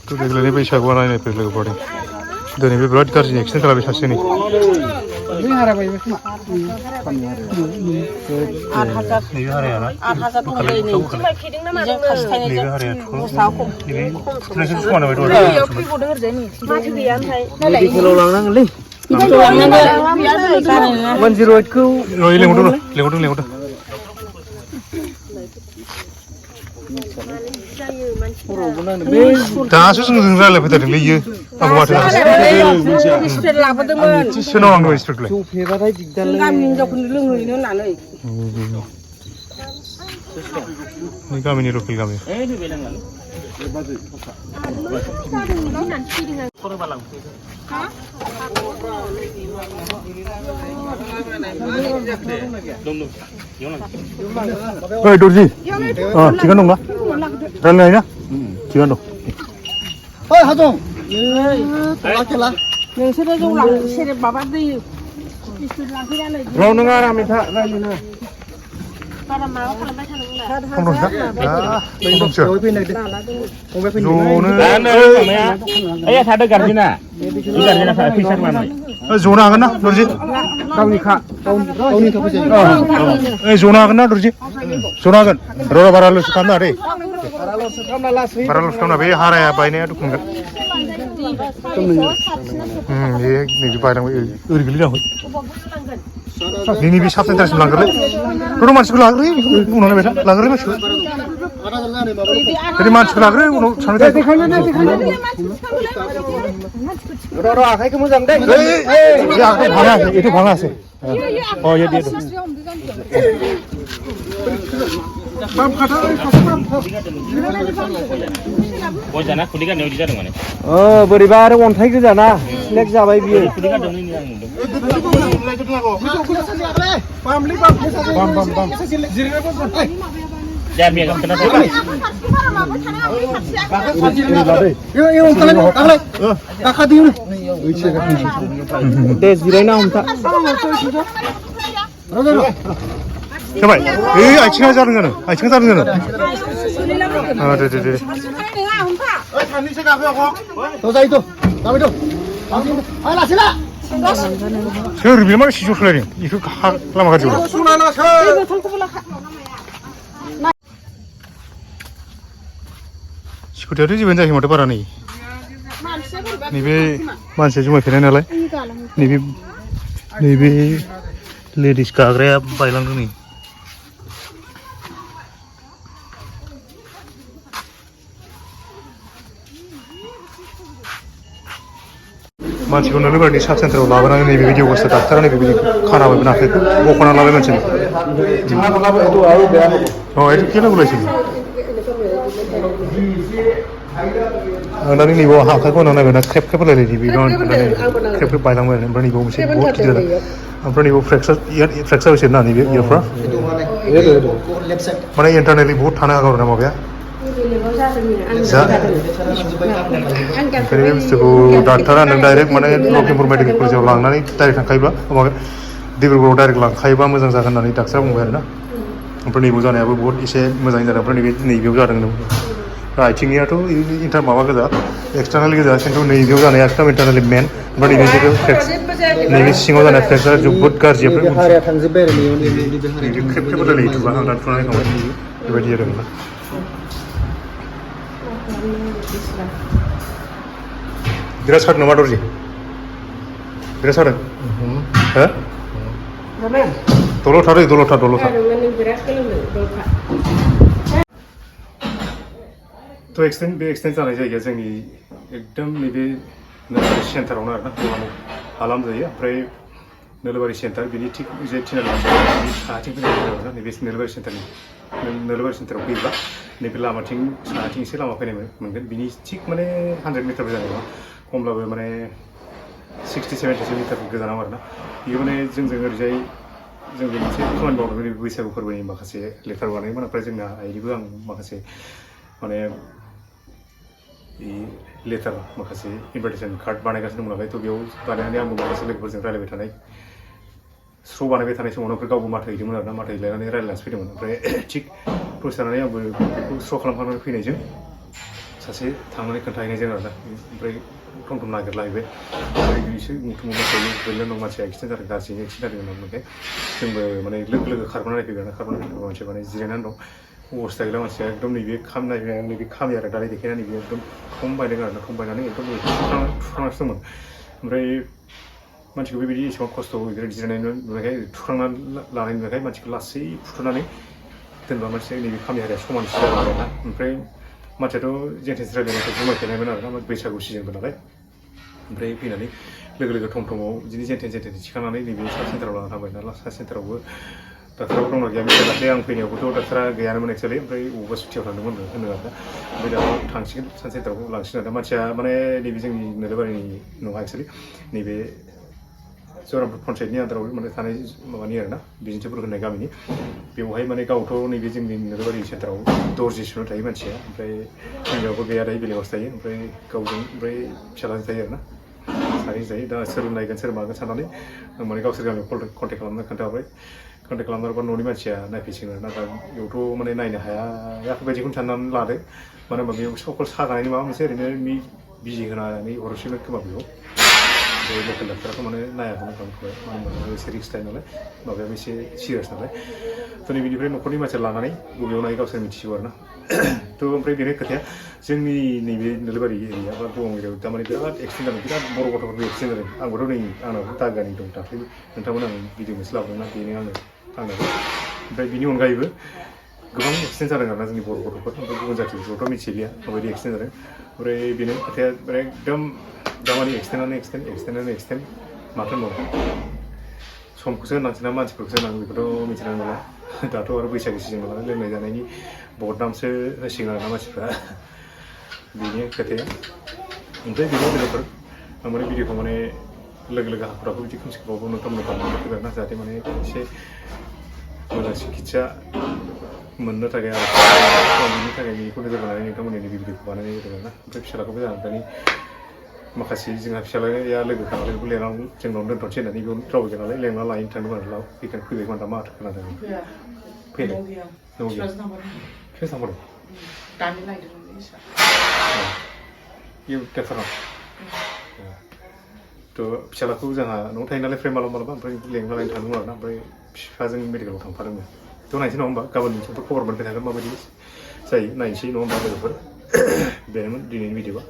तो देग्लायनि बैसागुआ नायनो फै लोगोफोर दिनै बे बिराद गाज्रि एक्सिडेन्ट खालामबाय सासेनि नैबे हारायाना नैबे हारायाथ' नैबे फुथुनायसो समान जाबाय दं माथो गैया ओमफ्राय मेडिकेलाव लांनांगोनलै 108 खौ लेंहरदों दासो जों रायलायफैथारदोंलै इयो आंखौ माथो सोरनाव लांदों स्पिडखौलाय जफेबाथाय दिगदारलै गामिनि हिनजावफोरनो लोंहैनो होननानै गामिनि लकेल गामि ओइ दर्जि थिगानो दंना रायलायनाय ना थिगानो दं ओइ हाजं खेला नोंसोरो जौ लां सेरेब माबा दै राव नों आरामै था रायलायनो बारा माबा खालामबाय थानांगौना जनो हागोन ना दर्जि गावनिखा जनो हागोन ना दर्जि जनो हागोन र' बारा लस खालामना दे बारा लस खालामना बे हाराया बायनाया दुखु मोनगोन नैबे बायलांबाय ओरै गोलैलांबाय नैबे साब सेन्टारसिम लांग्रोलै र' मानसिखौ लाग्रोलै उनाव नायबाय था लाग्रोलै मानसिखौ बिदि मानसिखौ लाग्रो उनाव सानबाय था र' आखाइखौ मोजां दे आखाइ भाङाखै एथ' भाङासै अ ये दे बोरैबा आरो अन्थाइ गोजाना स्लेक जाबाय बियो दे जिरायना हमथा जाबाय आथिङा जादों जानो दे सोर बियो माने सिजौ सोलायदों बेखौ लामा गाज्रियाव स्कुटियाथ' जेबो जायाखै माथो बारा नैबे मानसिया जुमाय फेनाय नालाय नैबे लेडिस गाग्राया बायलांदों नै मानसिखौ नोलोबारिनि साब सेन्टाराव लाबोनानै नैबेबायदि अबस्था डाक्टारा नैबेबायदि खानाबायबो आखाइखौ बख'ना लाबाय मानसिनो एथ' केला गुलायसै दानि नैबाव आखाइखौ होना नायबाय ना ख्रेब होलायलाय ख्रेब बायलांबाय आरो ओमफ्राय नैबाव मोनसे बहुत गिदिर ओमफ्राय नैबाव फ्रेक्सार होसै ना नैबे इयारफ्रा माने इन्टारनेलि बहुत थानो हागौ आरो ना माबाया ओंखायनो बे बुस्थुखौ डाक्टारा नों डाइरेक्ट माने लखिमपुर मेडिकेल कलेजाव लांनानै डाइरेक्ट थांखायोबा माबा डिब्रुगड़आव डाइरेक्ट लांखायोबा मोजां जागोन होननानै डाक्टारा बुंबाय आरो ना ओमफ्राय नैबाव जानायाबो बहुत एसे मोजाङै जादों ओमफ्राय नैबेयाव जादों आथिंनियाथ' इन्टार माबा गोजा एक्सटार्नेल गोजा खिन्थु नैबेयाव जानाया एकदम इन्टारनेलि मेन ओमफ्राय नैबे सिङाव जानाय फ्रेक्सारा जोबोद गाज्रि ओमफ्राय ख्रेब होलायलाय इथुबा आं दा थुनानै थांबाय बेबायदि जादों ना बिराद सादों नामा दर्जि बिराद सादों हो दल'था तो बे एक्सटेन्ड जानाय जायगाया जोंनि एकदम नैबे नोलोबारि सेन्टारावनो आरोना हालाम जायो ओमफ्राय नोलोबारि सेन्टार बिनि थिक जे थिनालि साहाथिं फैनाय नैबे नोलोबारि सेन्टाराव फैयोब्ला नैबे लामाथिं साहाथिं एसे लामा फैनाय मोनगोन बिनि थिक माने 100 मिटारबो जानाय नङा खमब्लाबो माने 60-70 मिटार गोजानाव आरोना बेयो माने जोंजों ओरैजाय जों मोनसे खामानि मावदों बैसागु फोरबोनि माखासे लेटार बानायोमोन ओमफ्राय जोंना आइनिबो आं माखासे माने लेटार माखासे इनभाइटेसन कार्ड बानायगासिनो दं नालाय थ' बेयाव बानायनानै आंबो माखासे लोगोफोरजों रायलायबाय थानाय स्र' बानायबाय थानाय समावनो ओमफ्राय गावबो माथो हैदोंमोन आरोना माथो हैलायनानै रायलायनानैसो फैदोंमोन ओमफ्राय थिक पुलिस जानानै आंबो बेखौ स्र' खालामखांनानै फैनायजों सासे थांनानै खोन्थाहैनायजों आरोना ओमफ्राय थम थम नागिरलाहैबाय ओमफ्राय बिसोर मुथुम मोसायो गोलैनानै दं मानसिया एक्सिडेन्ट जादों गाज्रियैनो एक्सिडेन्ट जादों होननानै जोंबो माने लोगो लोगो खारबोनानै नायफैबाय खारबोनानै नायफैबा मानसिया माने जिरायनानै दं अबस्था गैला मानसिया एकदम नैबे खाम नायफैनाय नैबे खामि आरो दालाय देखायनानै नैबे एकदम थम बायदों आरोना थम बायनानै एकदम थुख्रांनासो दंमोन ओमफ्राय मानसिखौ बेबायदि एसेबां खस्थ' बिराद जिरायनाय नुनायखाय थुख्रांनानै लानाय नुनायखाय मानसिखौ लासै फुथुनानै दोनबा मानसिया नैबे खामि हारिया समानसो जाबाय आरोना ओमफ्राय मानसियाथ' जेन्टेन्स रायलायनायखौ जुमायखानायमोन आरोना बैसागु सिजोनबो नालाय ओमफ्राय फैनानै लोगो लोगो थम थमाव बिदिनो जेन्टेन थिखांनानै नैबे साब सेन्टाराव लाना थांबाय नालाय साब सेन्टारावबो डाक्टाराबो दंना गैया मिथिया दाख्लै आं फैनायावबोथ' डाक्टारा गैयानोमोन एक्सुवेलि ओमफ्राय बबेबा सुटियाव थांदोंमोन होनो आरोना ओमफ्य दा थांसिगोन साब सेन्टाराव लांसिगोन आरो मानसिया माने नैबे जोंनि नोलोबारिनि नङा एक्सुवेलि नैबे जरामपुर पन्सायतनि आन्दाराव माने थानाय माबानि आरोना बिजिन्थिफोर होननाय गामिनि बेवहाय माने गावथ' नैबे जोंनि नोलोबारि सेन्टाराव दर्जि सुनो थायो मानसिया ओमफ्राय हिन्जावाबो गैया दायो बेलेगावसो थायो ओमफ्राय गावजों ओमफ्राय फिसालाजों थायो आरोना सानै जायो दा सोर नायगोन सोर मागोन साननानै माने गावसोर गामियाव कन्टेक्ट खालामना खोन्थाबाय कन्टेक्ट खालामनानैबा न'नि मानसिया नायफैसिगोन आरोना दा बेयावथ' माने नायनो हायाखैबायदिखौनो साननानै लादो मानो होनबा बेयाव सकल सागानायनि माबा मोनसे ओरैनो बिजि होनानै हरसिगोन खोमा बेयाव बे लकेल डाक्टाराथ' माने नायाखौनो खालामखाबाय मानो होनबा एसे रिक्स थायो नालाय माबायाबो एसे सिरियास नालाय थ' नैबेनिफ्राय न'खरनि मानसिया लानानै बबेयाव नायो गावसोर मिथिसिगौ आरोना थ' ओमफ्राय बेनो खोथाया जोंनि नैबे नोलोबारि एरिया बा गं एरियायाव थारमाने बिराद एक्सिडेन्ट जादों बिराद बर' गथ'फोरबो एक्सिडेन्ट जादों आंबोथ' नै आंनावबो दागानि दं दाख्लै नोंथांमोन आं भिडिअ मोनसे लाबोदोंना बेनो आंनाबो ओमफ्राय बिनि अनगायैबो गोबां एक्सिडेन्ट जादों आरोना जोंनि बर' गथ'फोर ओमफ्राय गुबुन जाथिफोरखौथ' मिथिलिया माबायदि एक्सिडेन्ट जादों ओमफ्राय बेनो खोथाया एकदम दामानि एक्सिडेन्टआनो एक्सिडेन्ट माथो होनबावनो समखौसो होनांसै ना मानसिफोरखौसो होनांगौ बेखौथ' मिथिनाय नंला दाथ' आरो बैसागु सिजन नालाय लोंनाय जानायनि बदनामसो होसिगोन आरोना मानसिफ्रा बेनि खोथाया ओमफ्राय बेनि बेलेगफोर आं माने भिडिअखौ माने लोगो लोगो हाखुराखौ बिदि खोमसि खोमावबो नोंथांमोननो बानायनानै फैबाय आरोना जाहाथे माने एसे मोजां सिकित्सा मोननो थाखाय आरो बेनि थाखाय बेखौ नोजोर बोनानै नोंथांमोननि नैबे भिडिअखौ बानायनाय जादों आरोना ओमफ्राय फिसालाखौबो जानानै दानि माखासे जोंहा फिसालाया लोगोखा नालाय बेखौ लेंनानै जोंनावनो दोनथ'नोसै होननानै बेयावनो रावबो गैया नालाय लेंना लायनो थांदोंमोन आरो फैबायमोन दा माथो खोनादों फैदों न'आव गैया सोर थांबाय दानि लायदोंमोन इउ डाक्टारनाव थ' फिसालाखौ जोंहा न'आव थायो नालाय फ्राय मालाबा ओमफ्राय लेंना लायनो थांदोंमोन आरोना ओमफ्राय बिफाजों मेडिकेलाव थांफादोंमोन थ' नायनोसै नङा होमबा गाबोननि समफोर खबर मोनबाय थागोन माबायदि जायो नायनोसै नङा होमबा लोगोफोर बेनोमोन दिनैनि भिडिअआ